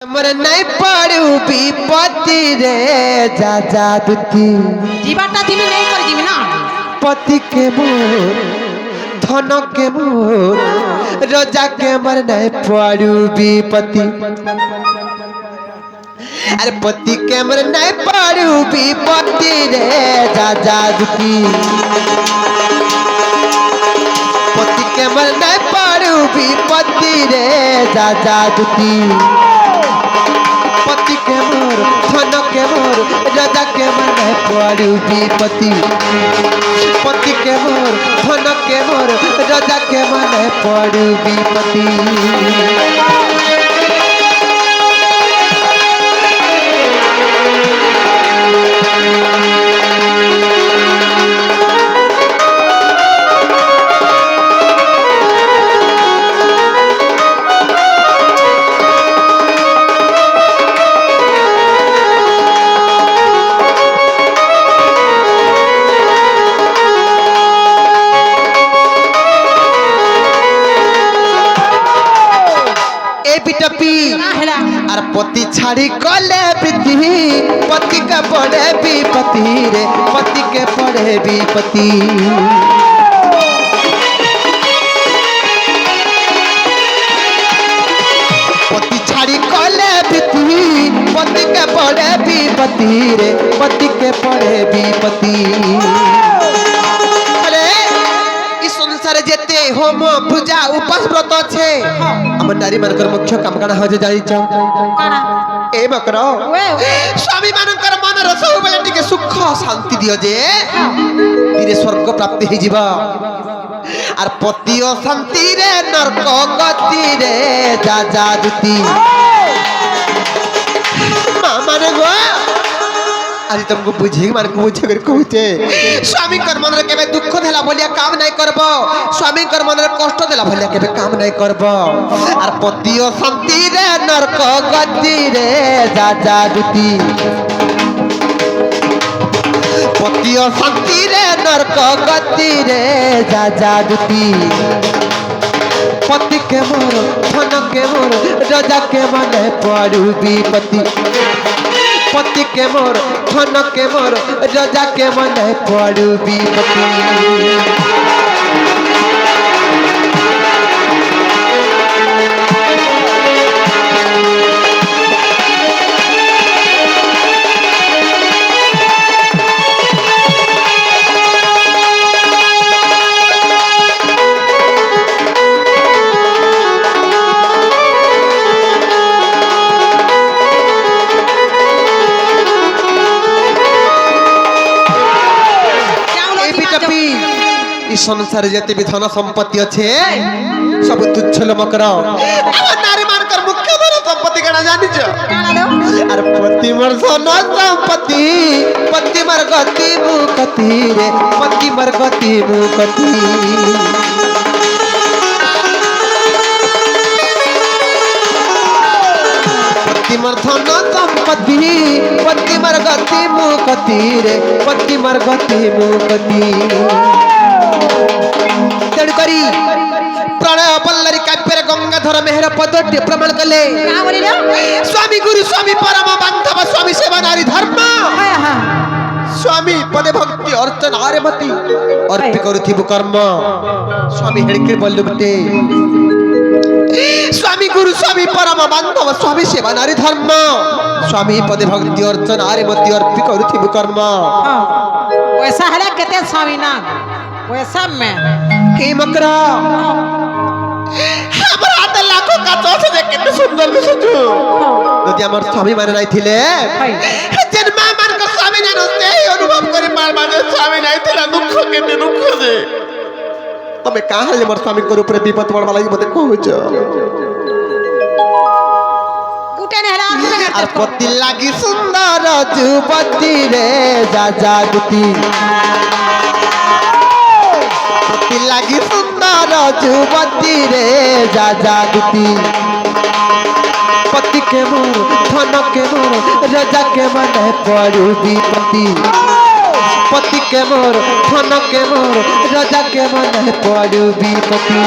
हमर नहीं पड़ू विपत्ति रे जा दुती जीवाटा दिनु नहीं कर जीवी ना पति के मोर धन के मोर रजा के हमर नहीं पड़ू विपत्ति अरे पति के हमर नहीं पड़ू विपत्ति रे जा दुती पति के हमर नहीं पड़ू विपत्ति रे जा दुती पति के मोर धन के मोर राजा के मन पड़ू विपत्ति पति के मोर धन के मोर राजा के मन पड़ू विपत्ति और पति छाड़ी कले पृथ्वी पति के पड़े विपत्ति रे पति के पड़े विपत्ति पति छाड़ी कले पृथ्वी पति के पड़े विपत्ति रे पति के पड़े विपत्ति संसार जेते होम पूजा उपास व्रत छे हम नारी मानकर मुख्य काम काना हो जाई छ काना ए बकरो स्वामी मानकर मन रस बेले टिके सुख शांति दियो जे धीरे स्वर्ग प्राप्ति हे जीवा आर पति ओ शांति रे नरक गति रे जा दुती माने गो आज तुमको बुझे मान को बुझे कर कहते स्वामी कर मन रे केबे दुख देला बोलिया काम नहीं करबो स्वामी कर मन रे कष्ट देला बोलिया केबे काम नहीं करबो आर पति ओ शांति रे नरक गति रे जा दुती पति ओ शांति रे नरक गति रे जा दुती पति के मोर धन के मोर राजा के मन पड़ू विपत्ति पति के मोर धन के मोर राजा के मन पड़ू विपत्ति संसार जते भी धन संपत्ति अच्छे सब तुच्छ मकर नारी मानकर मुख्य धन संपत्ति केना जानि छ अरे पति मर धन संपत्ति पति मर गति मुक्ति रे पति मर गति मुक्ति पति मर धन संपत्ति पति मर गति मुक्ति रे पति मर गति मुक्ति तेणुकरी प्रणय पल्लरी काव्यर गंगाधर मेहर पदटे प्रमाण कले स्वामी गुरु स्वामी परम बांधव स्वामी सेवा नारी धर्म स्वामी पदे भक्ति अर्चन आर्यमती अर्पि करुथिबु कर्म स्वामी हेडके बोलु बटे स्वामी गुरु स्वामी परम बांधव स्वामी सेवा नारी धर्म स्वामी पदे भक्ति अर्चन आर्यमती अर्पि करुथिबु कर्म वैसा हला केते स्वामी ना वैसा में हे मकरा हमरा हाथ लाखों का चोच दे कितने सुंदर दिसछु यदि हमर स्वामी माने नाही थिले जन्मा मान को स्वामी नै नस्ते अनुभव करे मार माने स्वामी नाही थिला दुख केते दुख दे तमे काहे ले मोर स्वामी को ऊपर विपद पड़वा लागि मते कहउछ कुटे ने हला आर पति लागि सुंदर जुवती रे जा दुती पति लागि सुंदर जुवती रे जा दुती पति के मोर धन के मोर राजा के मन पड़ू विपत्ति पति के मोर धन के मोर राजा के मन पड़ू विपत्ति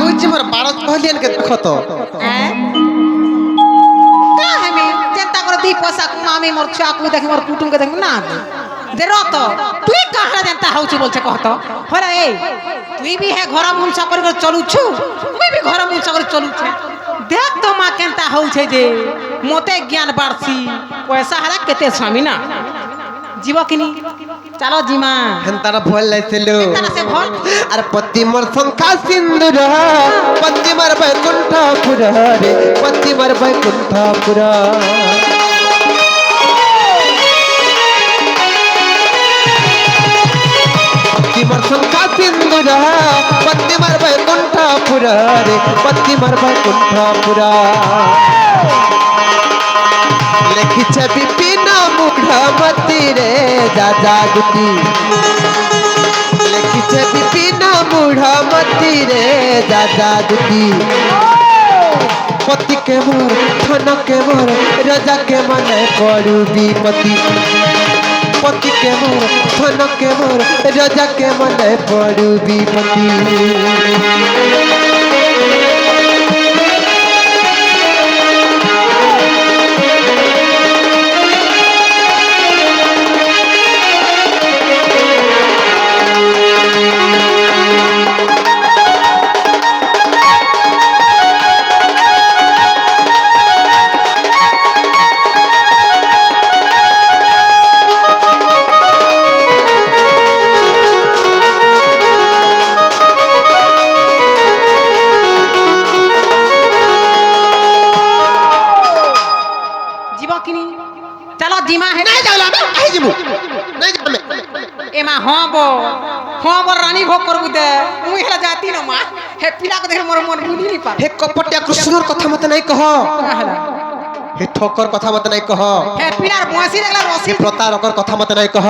হচ্ছে মোর বারত কহলিয়ান কে দেখো তো হ্যাঁ কা আমি চিন্তা করে দি পয়সা আমি মোর ছুয়াকু দেখি মোর কুটুমকে দেখি না দে রত তুই কাহরা জানতা হউছি বলছে কহত হলা এই তুই भी है ঘর মুনসা করে চলুছু তুই भी ঘর মুনসা করে চলুছে দেখ তো মা কেনতা হউছে যে মতে জ্ঞান বাড়ছি পয়সা হারা কেতে স্বামী না জীব কিনি চলো জিমা হেনতারা ভয় লাইছিল তারা সে ভল আর পতি মোর সংখ্যা সিন্দুর পতি মোর বৈকুণ্ঠপুর রে পতি মোর বৈকুণ্ঠপুর পতি মোর সংখ্যা সিন্দুর পতি মোর বৈকুণ্ঠপুর রে পতি মোর বৈকুণ্ঠপুর লেখিছে বিপিন মুঢ়মতি রে দাদা গুটি লেখিছে বিপিন মুঢ়মতি রে দাদা গুটি পতি কে মোর ধন কে মোর রাজা কে মনে পড়ু বিপতি পতি কে মোর ধন কে মোর রাজা কে মনে পড়ু বিপতি জীব কিনি চলো জিমা হে নাই যাওলা আমি আই যাবো নাই যাবে এমা হব হব রানী ভোগ করবু দে মুই হেলা জাতি ন মা হে পিলা কে দেখে মোর মন বুঝি নি পা হে কপটিয়া কৃষ্ণর কথা মতে নাই কহ কাহলা হে ঠকর কথা মতে নাই কহ হে পিলার বয়সী দেখলা রসি হে প্রতারকর কথা মতে নাই কহ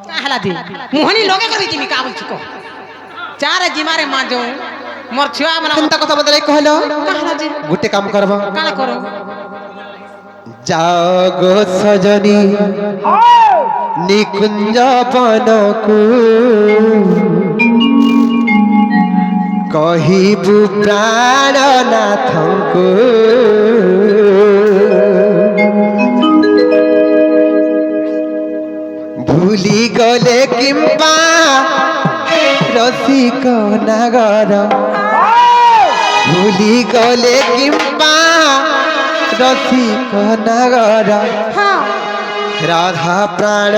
কাহলা দি মোহনি লগে করি জিমি কা বলছি কো চারে জিমারে মা যাও মোর ছুয়া মনা চিন্তা কথা মতে নাই কহলো কাহলা জি গোটে কাম করব কালা করো যাও গো সজনী নিকুঞ্জ বনকু কহিবু প্রাণনাথଙ୍କୁ ভুলি গলে কিম্বা রসিক নাগর ভুলি গলে কিম্বা রসিক নাগর হ্যাঁ রাধা প্রাণ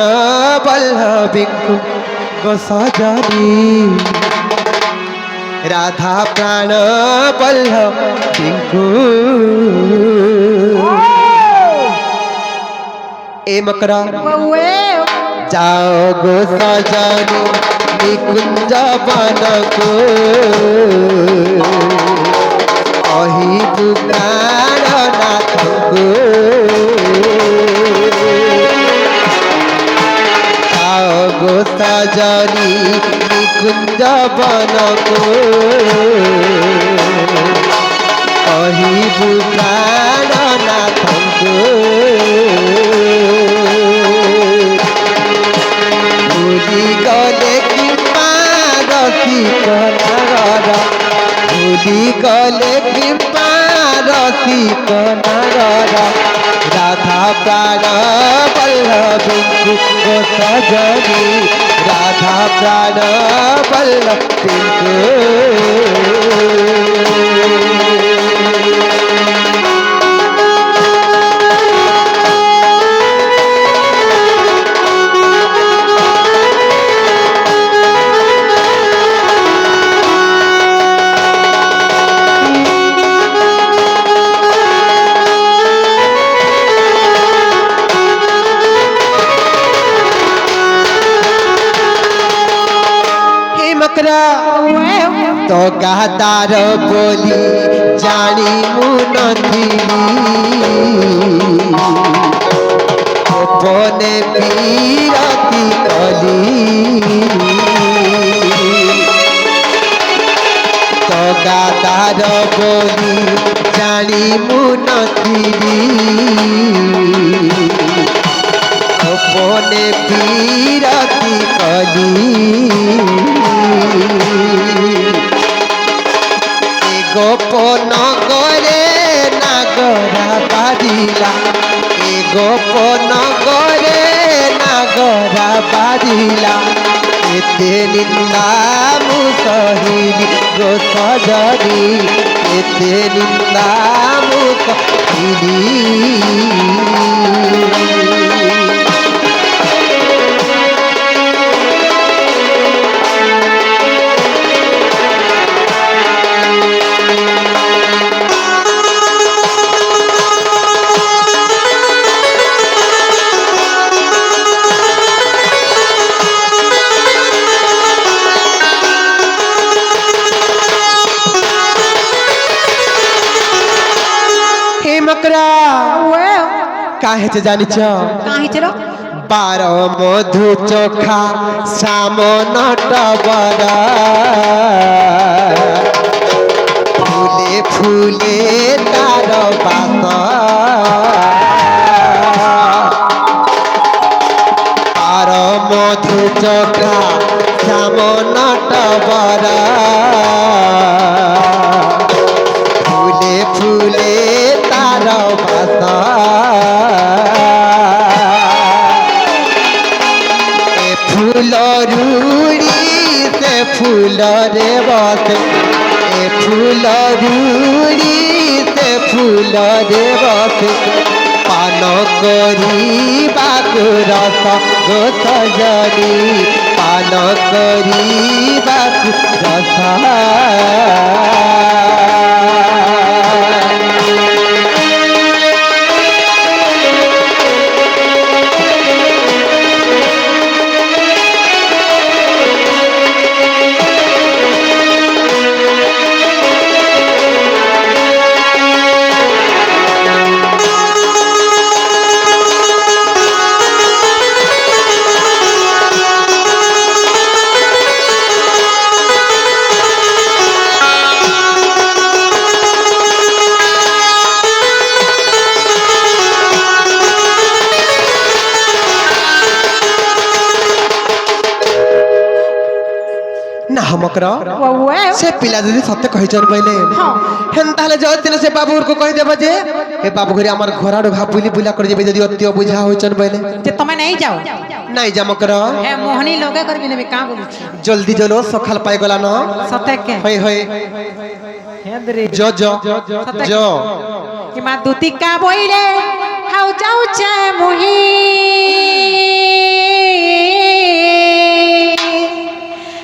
বল্লভিঙ্কু গো সজনী রাধা প্রাণ বল্লভিঙ্কু এ মকরা বউয়ে যাও গো সজনী নিকুঞ্জ বনকু কহিবু প্রাণনাথଙ୍କୁ যাও গো সজনী নিকুঞ্জ বনকু কহিবু প্রাণনাথଙ୍କୁ ভুলি গলে কৃপা রসিক নাগর ভুলি গলে কৃপা রসিক নাগর রাধা প্রাণ বল্লভিঙ্কু গো সজনী রাধা প্রাণ বল্লভিঙ্কু মকরা তো গাদার বলি জানি মু নথিলি গোপনে বিরতি কলি তো গাদার বলি জানি মু নথিলি গোপনে বিরতি কলি গোপন করে নাগরা বাজিলা এ গোপন করে নাগরা বাজিলা এতে নিন্দা মু সহিলি গো সজনী এতে নিন্দা মু সহিলি মকরা কাহে যে জানিছ কাহি ছিল বার মধু চোখা সামন টবর ফুলে ফুলে তার বাস বার মধু চোখা সামন টবর ফুলে ফুলে তার বাস এ ফুল রুড়ি সে ফুলরে বসে এ ফুল রুড়ি সে ফুলরে বসে পান করিবাকু রস গো সজনী পান করিবাকু রস না মকরা সে পিলা যদি সত্য কহিছন বইলে হেন তাহলে যে দিন সে বাবুর কো কই দেব যে এ বাবু ঘরে আমার ঘোড়াড় ঘা পুলি পুলা করে যাবে যদি অত্য বুঝা হইছন বইলে যে তুমি নাই যাও নাই যা মকরা হে মোহনী লগে করবি নেবে কা বলুছি জলদি জলো সকাল পাই গলা ন সতে কে হই হই হে দরে জ জ জ কি মা দুতিকা বইলে হাউ যাও চে মোহি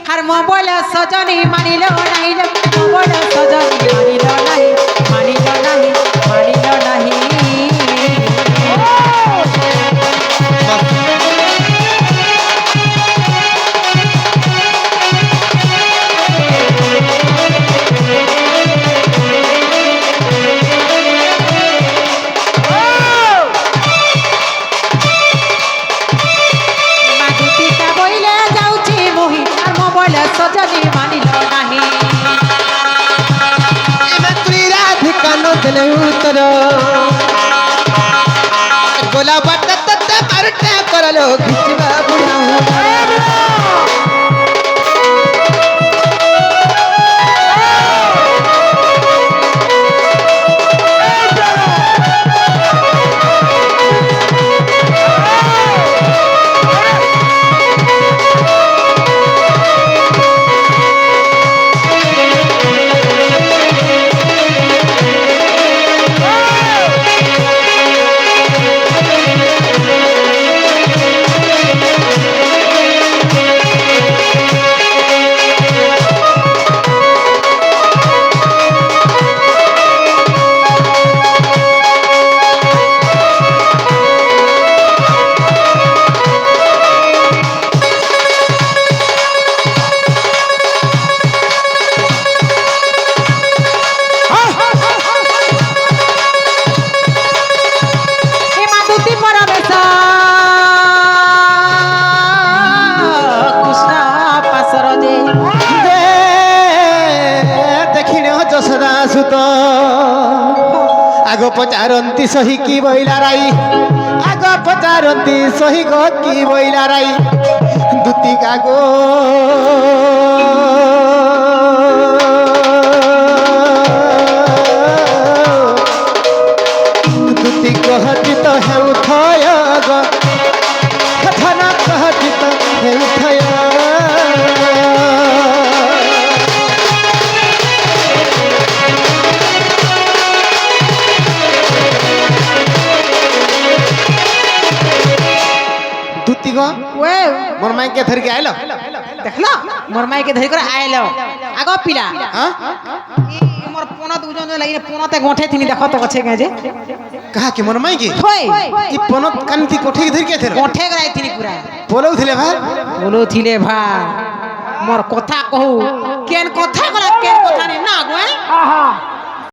হার মোবাইল সজনী মানিল নাই মোবাইল সজনী মানিল নাই মানিল নাই মানিল নাই সজনী মানিল নাহি এমা তুই রাধিকা নো দেলে উত্তর গোলা বাটা তত মারটা করলো খিচবা বুড়া आगो पचारंती सही की बोइला राई आगो पचारंती सही गो की बोइला राई दुती कागो মোর মাইকে ধরিকে আইলো দেখলো মোর মাইকে ধরি করে আইলো আগো পিলা হ্যাঁ মোর পোনা দুজন লাগি পোনাতে গোঠে তিনি দেখো তো আছে গেছে কাহা কি মোর মাইকে হই ই পনত কান্তি কোঠে ধরিকে থে গোঠে গরাই তিনি পুরা বলেও থিলে ভাই বলো থিলে ভাই মোর কথা কহু কেন কথা কলা কেন কথা নি না গো